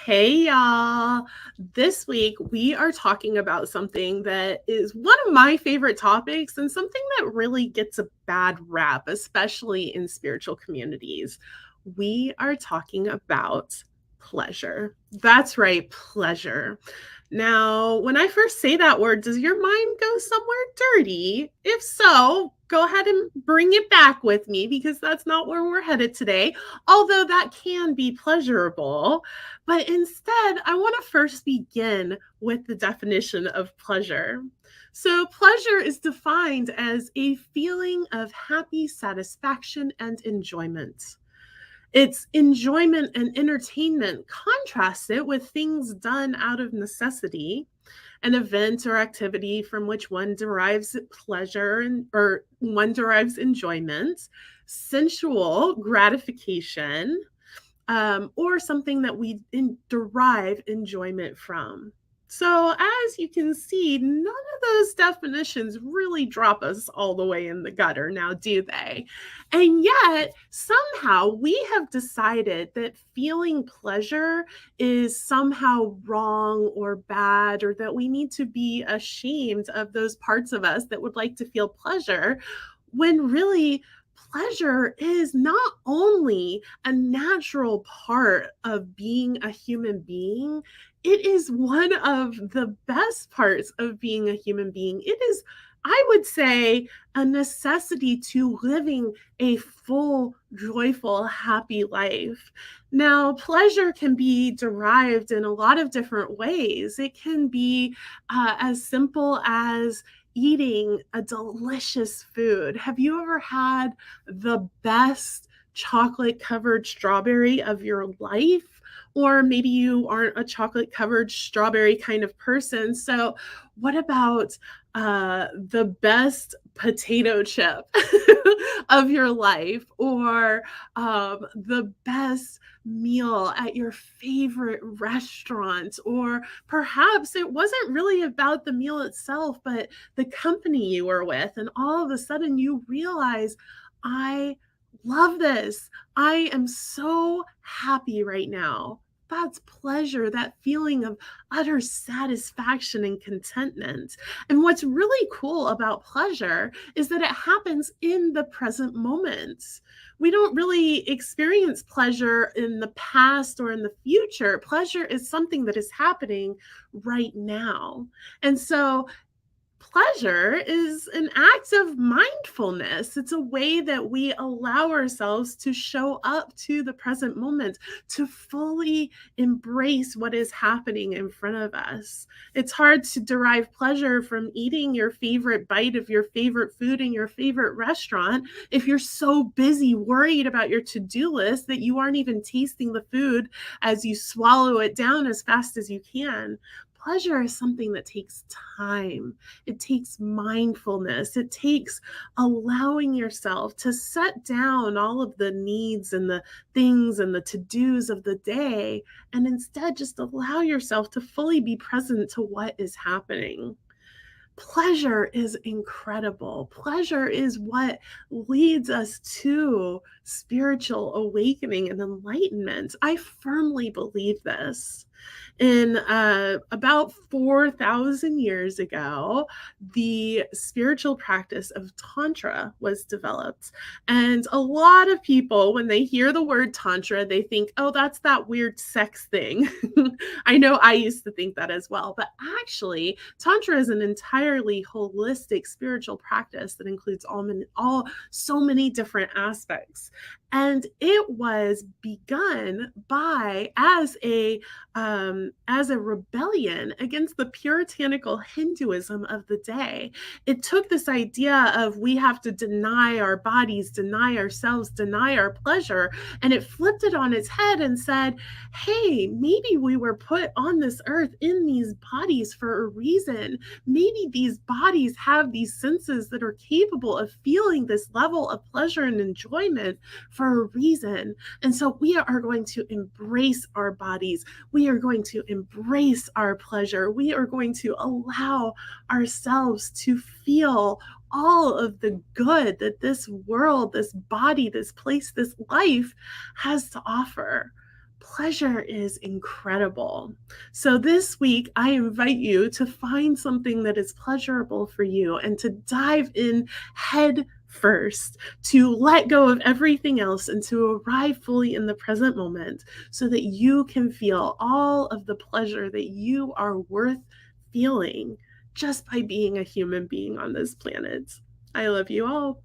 Hey y'all. This week we are talking about something that is one of my favorite topics and something that really gets a bad rap, especially in spiritual communities. We are talking about pleasure. That's right, pleasure. Now, when I first say that word, does your mind go somewhere dirty? If so, go ahead and bring it back with me because that's not where we're headed today, although that can be pleasurable. But instead, I want to first begin with the definition of pleasure. So, pleasure is defined as a feeling of happy satisfaction and enjoyment. It's enjoyment and entertainment. Contrast it with things done out of necessity, an event or activity from which one derives pleasure or one derives enjoyment, sensual gratification, or something that we derive enjoyment from. So, as you can see, none of those definitions really drop us all the way in the gutter now, do they? And yet, somehow we have decided that feeling pleasure is somehow wrong or bad, or that we need to be ashamed of those parts of us that would like to feel pleasure, when really pleasure is not only a natural part of being a human being, it is one of the best parts of being a human being. It is, I would say, a necessity to living a full, joyful, happy life. Now, pleasure can be derived in a lot of different ways. It can be as simple as eating a delicious food. Have you ever had the best chocolate covered strawberry of your life? Or maybe you aren't a chocolate covered strawberry kind of person. So, what about the best potato chip of your life, or the best meal at your favorite restaurant? Or perhaps it wasn't really about the meal itself, but the company you were with, and all of a sudden you realize, I love this. I am so happy right now. That's pleasure, that feeling of utter satisfaction and contentment. And what's really cool about pleasure is that it happens in the present moment. We don't really experience pleasure in the past or in the future. Pleasure is something that is happening right now. And so pleasure is an act of mindfulness. It's a way that we allow ourselves to show up to the present moment, to fully embrace what is happening in front of us. It's hard to derive pleasure from eating your favorite bite of your favorite food in your favorite restaurant if you're so busy worried about your to-do list that you aren't even tasting the food as you swallow it down as fast as you can. Pleasure is something that takes time. It takes mindfulness. It takes allowing yourself to set down all of the needs and the things and the to-dos of the day, and instead just allow yourself to fully be present to what is happening. Pleasure is incredible. Pleasure is what leads us to spiritual awakening and enlightenment. I firmly believe this. In about 4,000 years ago, the spiritual practice of Tantra was developed. And a lot of people, when they hear the word Tantra, they think, oh, that's that weird sex thing. I know I used to think that as well. But actually, Tantra is an entirely holistic spiritual practice that includes all so many different aspects. And it was begun by as a rebellion against the puritanical Hinduism of the day. It took this idea of we have to deny our bodies, deny ourselves, deny our pleasure, and it flipped it on its head and said, hey, maybe we were put on this earth in these bodies for a reason. Maybe these bodies have these senses that are capable of feeling this level of pleasure and enjoyment for for a reason. And so we are going to embrace our bodies. We are going to embrace our pleasure. We are going to allow ourselves to feel all of the good that this world, this body, this place, this life has to offer. Pleasure is incredible. So this week, I invite you to find something that is pleasurable for you and to dive in head first, to let go of everything else and to arrive fully in the present moment so that you can feel all of the pleasure that you are worth feeling just by being a human being on this planet. I love you all.